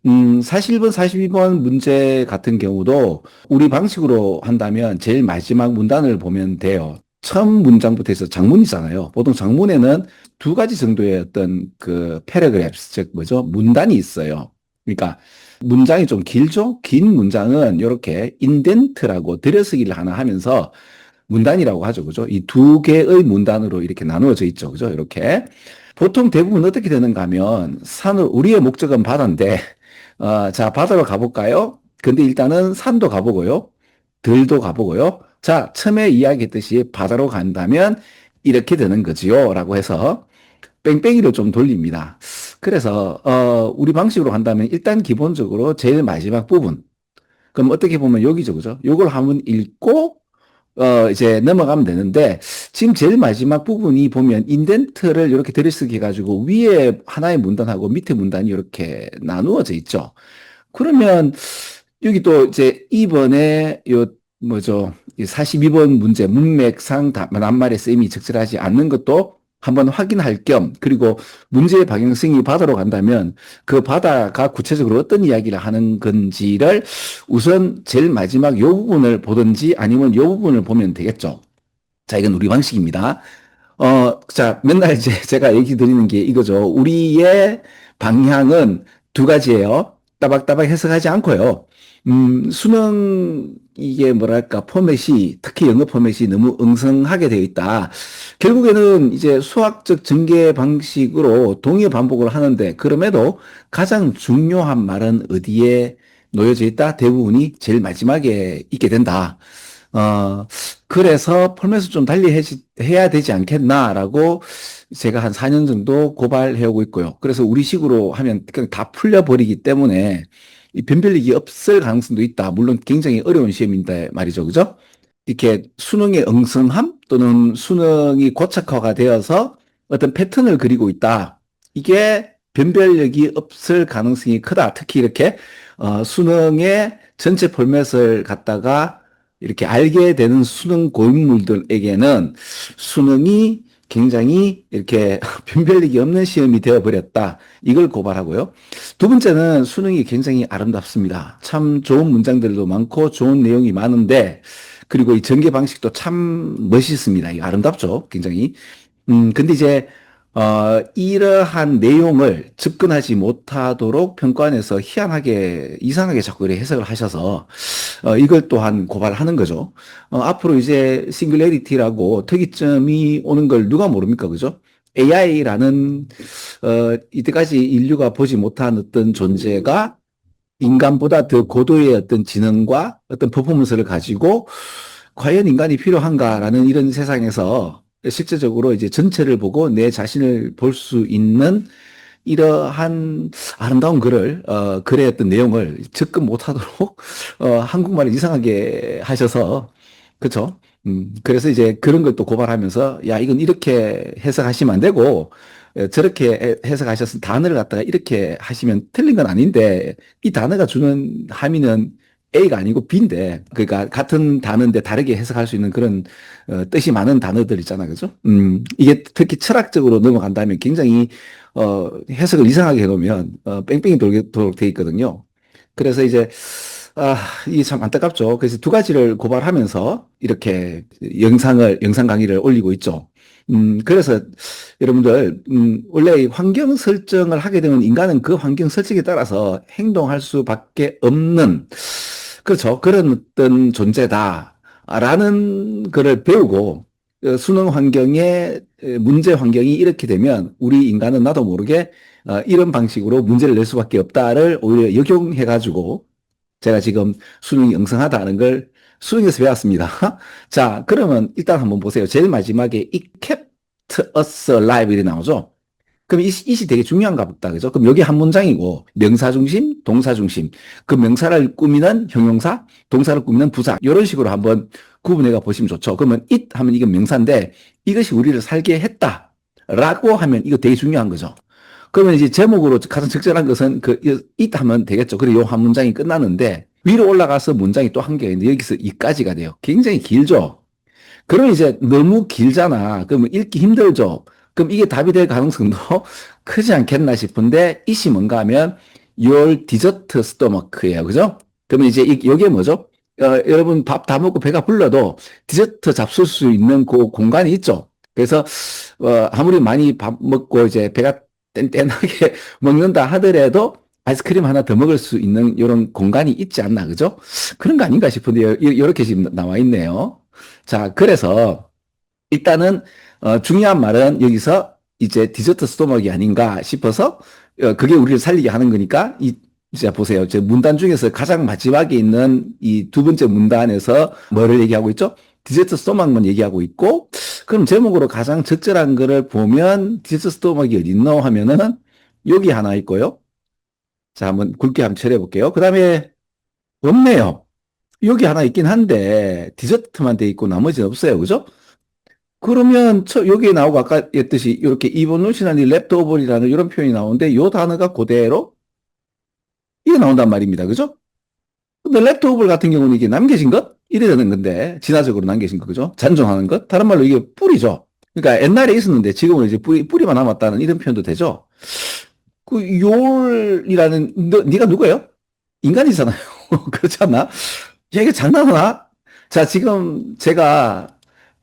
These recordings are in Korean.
41번, 42번 문제 같은 경우도 우리 방식으로 한다면 제일 마지막 문단을 보면 돼요. 처음 문장부터 해서 장문이잖아요. 보통 장문에는 두 가지 정도의 어떤 그 패러그래프스, 즉 뭐죠? 문단이 있어요. 그러니까 문장이 좀 길죠? 긴 문장은 이렇게 인덴트라고 들여쓰기를 하나 하면서 문단이라고 하죠. 그죠? 이 두 개의 문단으로 이렇게 나누어져 있죠. 그죠? 이렇게. 보통 대부분 어떻게 되는가 하면 산을, 우리의 목적은 바다인데, 자, 바다로 가볼까요? 근데 일단은 산도 가보고요. 들도 가보고요. 자, 처음에 이야기했듯이 바다로 간다면 이렇게 되는 거지요. 라고 해서 뺑뺑이로 좀 돌립니다. 그래서, 우리 방식으로 간다면 일단 기본적으로 제일 마지막 부분. 그럼 어떻게 보면 여기죠. 그죠? 요걸 한번 읽고 이제 넘어가면 되는데, 지금 제일 마지막 부분이 보면 인덴트를 이렇게 들이쓰기 해가지고 위에 하나의 문단하고 밑에 문단이 이렇게 나누어져 있죠. 그러면 여기 또 이제 2번에 요 뭐죠? 42번 문제 문맥상 낱말의 쓰임이 적절하지 않는 것도 한번 확인할 겸, 그리고 문제의 방향성이 바다로 간다면 그 바다가 구체적으로 어떤 이야기를 하는 건지를 우선 제일 마지막 요 부분을 보든지 아니면 요 부분을 보면 되겠죠. 자, 이건 우리 방식입니다. 자, 맨날 이제 제가 얘기 드리는 게 이거죠. 우리의 방향은 두 가지예요. 따박따박 해석하지 않고요. 수능 이게 뭐랄까 포맷이 특히 영어 포맷이 너무 엉성하게 되어 있다. 결국에는 이제 수학적 전개 방식으로 동의 반복을 하는데 그럼에도 가장 중요한 말은 어디에 놓여져 있다? 대부분이 제일 마지막에 있게 된다. 어, 그래서 폴맷을 좀 달리 해야 되지 않겠나라고 제가 한 4년 정도 고발해오고 있고요. 그래서 우리 식으로 하면 그냥 다 풀려버리기 때문에 이 변별력이 없을 가능성도 있다. 물론 굉장히 어려운 시험인데 말이죠. 그죠? 이렇게 수능의 엉성함 또는 수능이 고착화가 되어서 어떤 패턴을 그리고 있다. 이게 변별력이 없을 가능성이 크다. 특히 이렇게 수능의 전체 폴맷을 갖다가 이렇게 알게 되는 수능 고인물들에게는 수능이 굉장히 이렇게 변별력이 없는 시험이 되어버렸다. 이걸 고발하고요. 두 번째는 수능이 굉장히 아름답습니다. 참 좋은 문장들도 많고 좋은 내용이 많은데 그리고 이 전개 방식도 참 멋있습니다. 이 아름답죠. 굉장히. 근데 이제, 이러한 내용을 접근하지 못하도록 평가원에서 희한하게, 이상하게 자꾸 이렇게 해석을 하셔서, 이걸 또한 고발하는 거죠. 앞으로 이제 싱글레리티라고 특이점이 오는 걸 누가 모릅니까? 그죠? AI라는, 이때까지 인류가 보지 못한 어떤 존재가 인간보다 더 고도의 어떤 지능과 어떤 퍼포먼스를 가지고 과연 인간이 필요한가라는 이런 세상에서 실제적으로 이제 전체를 보고 내 자신을 볼 수 있는 이러한 아름다운 글을, 글의 어떤 내용을 접근 못하도록, 한국말을 이상하게 하셔서, 그쵸? 그래서 이제 그런 걸 또 고발하면서, 야, 이건 이렇게 해석하시면 안 되고, 저렇게 해석하셔서 단어를 갖다가 이렇게 하시면 틀린 건 아닌데, 이 단어가 주는 함의는 A가 아니고 B인데, 그러니까 같은 단어인데 다르게 해석할 수 있는 그런 뜻이 많은 단어들 있잖아, 그죠? 이게 특히 철학적으로 넘어간다면 굉장히 해석을 이상하게 해놓으면 뺑뺑이 돌도록 돼 있거든요. 그래서 이제 이게 참 안타깝죠. 그래서 두 가지를 고발하면서 이렇게 영상 강의를 올리고 있죠. 그래서 여러분들, 원래 이 환경 설정을 하게 되면 인간은 그 환경 설정에 따라서 행동할 수밖에 없는, 그렇죠. 그런 어떤 존재다라는 거를 배우고, 수능 환경에, 문제 환경이 이렇게 되면 우리 인간은 나도 모르게 이런 방식으로 문제를 낼 수밖에 없다를 오히려 역용해가지고 제가 지금 수능이 영성하다는 걸 수능에서 배웠습니다. 자, 그러면 일단 한번 보세요. 제일 마지막에 It kept us alive 이 나오죠. 그럼 이시 되게 중요한가 보다. 그죠? 그럼 여기 한 문장이고 명사 중심, 동사 중심. 그 명사를 꾸미는 형용사, 동사를 꾸미는 부사. 이런 식으로 한번 구분해가 보시면 좋죠. 그러면 it 하면 이건 명사인데 이것이 우리를 살게 했다. 라고 하면 이거 되게 중요한 거죠. 그러면 이제 제목으로 가장 적절한 것은 그 it 하면 되겠죠. 그리고 요 한 문장이 끝나는데 위로 올라가서 문장이 또 한 개가 있는데 여기서 이까지가 돼요. 굉장히 길죠. 그럼 이제 너무 길잖아. 그러면 읽기 힘들죠. 그럼 이게 답이 될 가능성도 크지 않겠나 싶은데 이시 뭔가 하면 Your dessert stomach예요. 그죠? 그러면 이제 여기에 뭐죠? 여러분 밥 다 먹고 배가 불러도 디저트 잡술 수 있는 그 공간이 있죠. 그래서 아무리 많이 밥 먹고 이제 배가 뗀뗀하게 먹는다 하더라도 아이스크림 하나 더 먹을 수 있는 이런 공간이 있지 않나, 그죠? 그런 거 아닌가 싶은데 이렇게 지금 나와 있네요. 자, 그래서 일단은 중요한 말은 여기서 이제 디저트 스토막이 아닌가 싶어서 그게 우리를 살리게 하는 거니까 이제 보세요. 제 문단 중에서 가장 마지막에 있는 이 두 번째 문단에서 뭐를 얘기하고 있죠? 디저트 스토막만 얘기하고 있고, 그럼 제목으로 가장 적절한 거를 보면 디저트 스토막이 어디 있노 하면은 여기 하나 있고요. 자, 한번 굵게 한번 처리해 볼게요. 그 다음에 없네요. 여기 하나 있긴 한데 디저트만 돼 있고 나머지는 없어요. 그죠? 그러면 여기에 나오고 아까 했듯이 이렇게 이보누시나니 랩토버리라는 이런 표현이 나오는데 요 단어가 그대로 이게 나온단 말입니다. 그죠? 근데 랩토버 같은 경우는 이게 남겨진 것? 이래 되는 건데 진화적으로 남겨진 거 그죠? 잔존하는 것? 다른 말로 이게 뿌리죠. 그러니까 옛날에 있었는데 지금은 이제 뿌리만 남았다는 이런 표현도 되죠. 그 요울이라는 네가 누구예요? 인간이잖아요. 그렇지 않나? 야, 이게 장난하나? 자, 지금 제가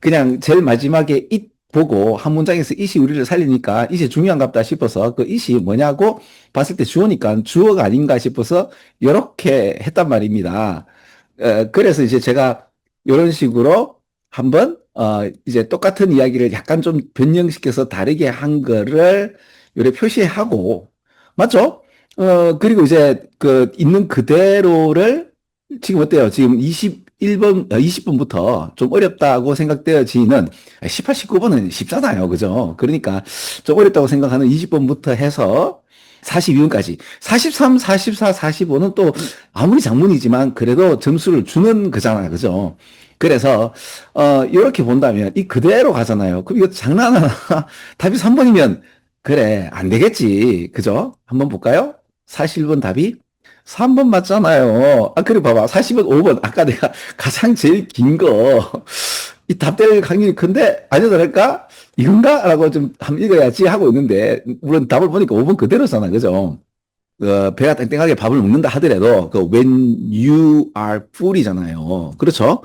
그냥 제일 마지막에 it 보고 한 문장에서 it이 우리를 살리니까 it이 중요한갑다 싶어서 그 it이 뭐냐고 봤을 때 주어니까 주어가 아닌가 싶어서 이렇게 했단 말입니다. 그래서 이제 제가 이런 식으로 한번 이제 똑같은 이야기를 약간 좀 변형시켜서 다르게 한 거를 요래 표시하고 맞죠? 그리고 이제 그 있는 그대로를 지금 어때요? 지금 21번, 20번부터 좀 어렵다고 생각되어지는 18, 19번은 쉽잖아요. 그죠? 그러니까 좀 어렵다고 생각하는 20번부터 해서 42번까지. 43, 44, 45는 또 아무리 장문이지만 그래도 점수를 주는 거잖아요. 그죠? 그래서, 이렇게 본다면 이 그대로 가잖아요. 그럼 이거 장난하나? 답이 3번이면 그래, 안 되겠지. 그죠? 한번 볼까요? 41번 답이 3번 맞잖아요. 그리고 봐봐. 40번, 5번. 아까 내가 가장 제일 긴 거. 이 답될 확률이 큰데, 아니야, 다를까? 이건가? 라고 좀 한번 읽어야지 하고 있는데, 물론 답을 보니까 5번 그대로잖아. 그죠? 배가 땡땡하게 밥을 먹는다 하더라도, when you are full이잖아요. 그렇죠?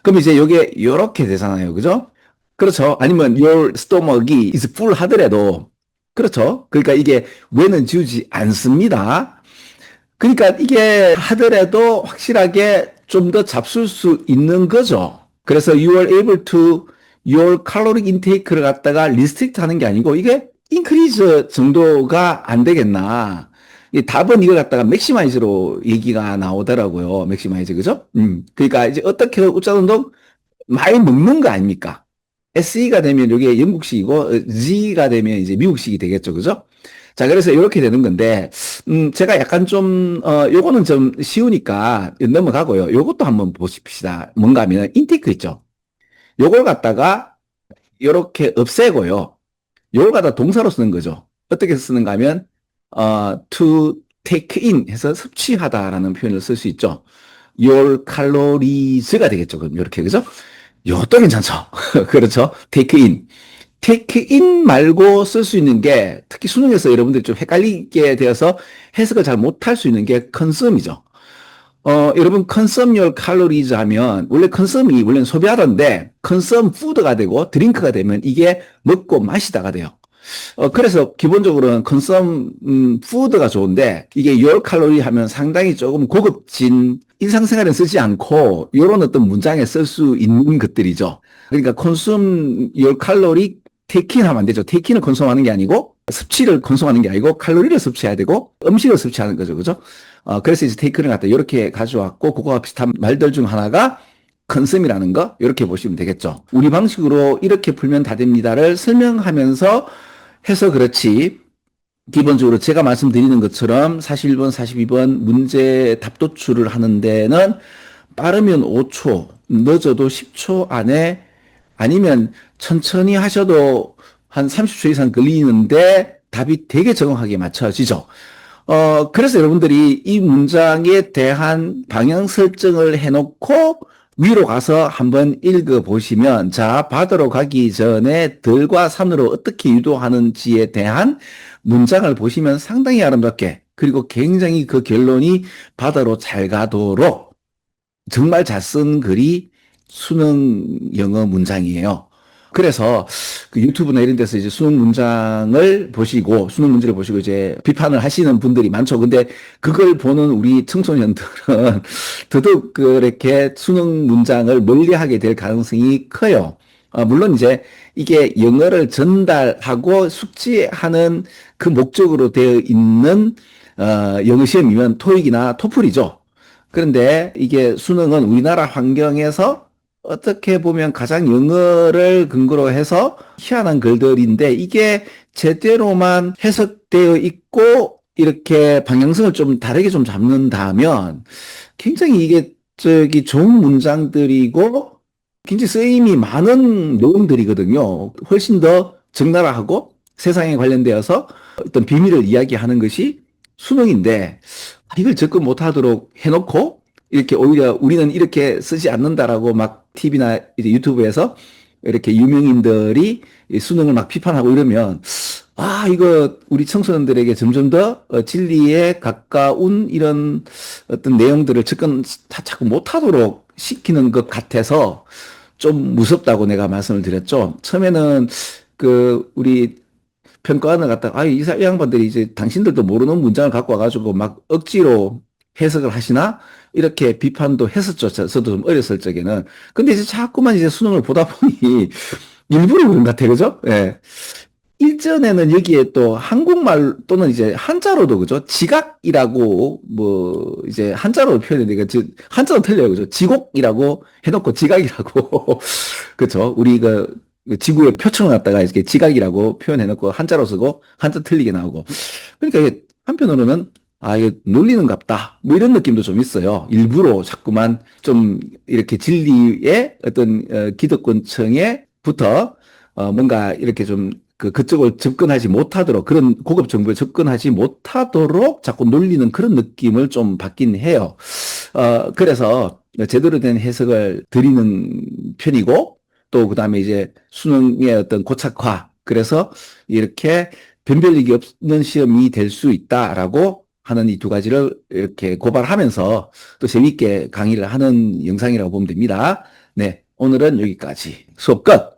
그럼 이제 이게 요렇게 되잖아요. 그죠? 그렇죠? 아니면 your stomach이 is full 하더라도, 그렇죠? 그러니까 이게 when은 지우지 않습니다. 그러니까 이게 하더라도 확실하게 좀 더 잡술 수 있는 거죠. 그래서 you are able to your caloric intake를 갖다가 restrict 하는 게 아니고 이게 increase 정도가 안 되겠나. 이 답은 이걸 갖다가 maximize로 얘기가 나오더라고요. maximize, 그죠? 그러니까 이제 어떻게 우짜운동 많이 먹는 거 아닙니까? SE가 되면 이게 영국식이고 G가 되면 이제 미국식이 되겠죠. 그죠? 자, 그래서 이렇게 되는 건데, 제가 약간 좀, 요거는 좀 쉬우니까 넘어가고요. 요것도 한번 보십시다. 뭔가 하면, 인테이크 있죠? 요걸 갖다가, 요렇게 없애고요. 요걸 갖다 동사로 쓰는 거죠. 어떻게 쓰는가 하면, to take in 해서 섭취하다라는 표현을 쓸 수 있죠. your calories가 되겠죠. 그럼 이렇게, 그죠? 요것도 괜찮죠. 그렇죠. take in. 테이크인 말고 쓸 수 있는 게 특히 수능에서 여러분들이 좀 헷갈리게 되어서 해석을 잘 못할 수 있는 게 컨섬이죠. 여러분 consume your calories 하면 원래 consum이 원래는 소비하던데 consume food가 되고 드링크가 되면 이게 먹고 마시다가 돼요. 그래서 기본적으로는 consume food가 좋은데 이게 your calorie 하면 상당히 조금 고급진 일상생활에 쓰지 않고 이런 어떤 문장에 쓸 수 있는 것들이죠. 그러니까 consume your calorie take in 하면 안 되죠. take in을 컨솜하는 게 아니고 섭취를 컨솜하는 게 아니고 칼로리를 섭취해야 되고 음식을 섭취하는 거죠. 그죠? 그래서 이제 take를 갖다 이렇게 가져왔고 그거와 비슷한 말들 중 하나가 컨섬이라는 거 이렇게 보시면 되겠죠. 우리 방식으로 이렇게 풀면 다 됩니다를 설명하면서 해서 그렇지 기본적으로 제가 말씀드리는 것처럼 41번, 42번 문제 답 도출을 하는 데는 빠르면 5초, 늦어도 10초 안에 아니면 천천히 하셔도 한 30초 이상 걸리는데 답이 되게 정확하게 맞춰지죠. 그래서 여러분들이 이 문장에 대한 방향 설정을 해놓고 위로 가서 한번 읽어보시면 자, 바다로 가기 전에 들과 산으로 어떻게 유도하는지에 대한 문장을 보시면 상당히 아름답게 그리고 굉장히 그 결론이 바다로 잘 가도록 정말 잘 쓴 글이 수능 영어 문장이에요. 그래서 그 유튜브나 이런 데서 이제 수능 문장을 보시고, 수능 문제를 보시고 이제 비판을 하시는 분들이 많죠. 근데 그걸 보는 우리 청소년들은 더더욱 그렇게 수능 문장을 멀리 하게 될 가능성이 커요. 물론 이제 이게 영어를 전달하고 숙지하는 그 목적으로 되어 있는 영어 시험이면 토익이나 토플이죠. 그런데 이게 수능은 우리나라 환경에서 어떻게 보면 가장 영어를 근거로 해서 희한한 글들인데 이게 제대로만 해석되어 있고 이렇게 방향성을 좀 다르게 좀 잡는다면 굉장히 이게 좋은 문장들이고 굉장히 쓰임이 많은 내용들이거든요. 훨씬 더 적나라하고 세상에 관련되어서 어떤 비밀을 이야기하는 것이 수능인데 이걸 접근 못하도록 해놓고 이렇게 오히려 우리는 이렇게 쓰지 않는다라고 막 TV나 이제 유튜브에서 이렇게 유명인들이 이 수능을 막 비판하고 이러면 이거 우리 청소년들에게 점점 더 진리에 가까운 이런 어떤 내용들을 접근 자꾸 못하도록 시키는 것 같아서 좀 무섭다고 내가 말씀을 드렸죠. 처음에는 그 우리 평가원을 갖다가 이 양반들이 이제 당신들도 모르는 문장을 갖고 와가지고 막 억지로 해석을 하시나 이렇게 비판도 했었죠. 저도 좀 어렸을 적에는. 근데 이제 자꾸만 이제 수능을 보다 보니 일부러 그런 것 같아요. 그죠? 예. 일전에는 여기에 또 한국말 또는 이제 한자로도 그죠? 지각이라고 뭐 이제 한자로 표현했는데 한자로 틀려요. 그죠? 지곡이라고 해놓고 지각이라고 그죠? 우리 그 지구의 표층을 갖다가 이렇게 지각이라고 표현해놓고 한자로 쓰고 한자 틀리게 나오고 그러니까 이게 한편으로는 이게 놀리는갑다 뭐 이런 느낌도 좀 있어요. 일부러 자꾸만 좀 이렇게 진리의 어떤 기득권층에부터 뭔가 이렇게 좀 그쪽을 접근하지 못하도록 그런 고급 정보에 접근하지 못하도록 자꾸 놀리는 그런 느낌을 좀 받긴 해요. 그래서 제대로 된 해석을 드리는 편이고 또 그다음에 이제 수능의 어떤 고착화 그래서 이렇게 변별력이 없는 시험이 될 수 있다라고 하는 이 두 가지를 이렇게 고발하면서 또 재미있게 강의를 하는 영상이라고 보면 됩니다. 네, 오늘은 여기까지 수업 끝!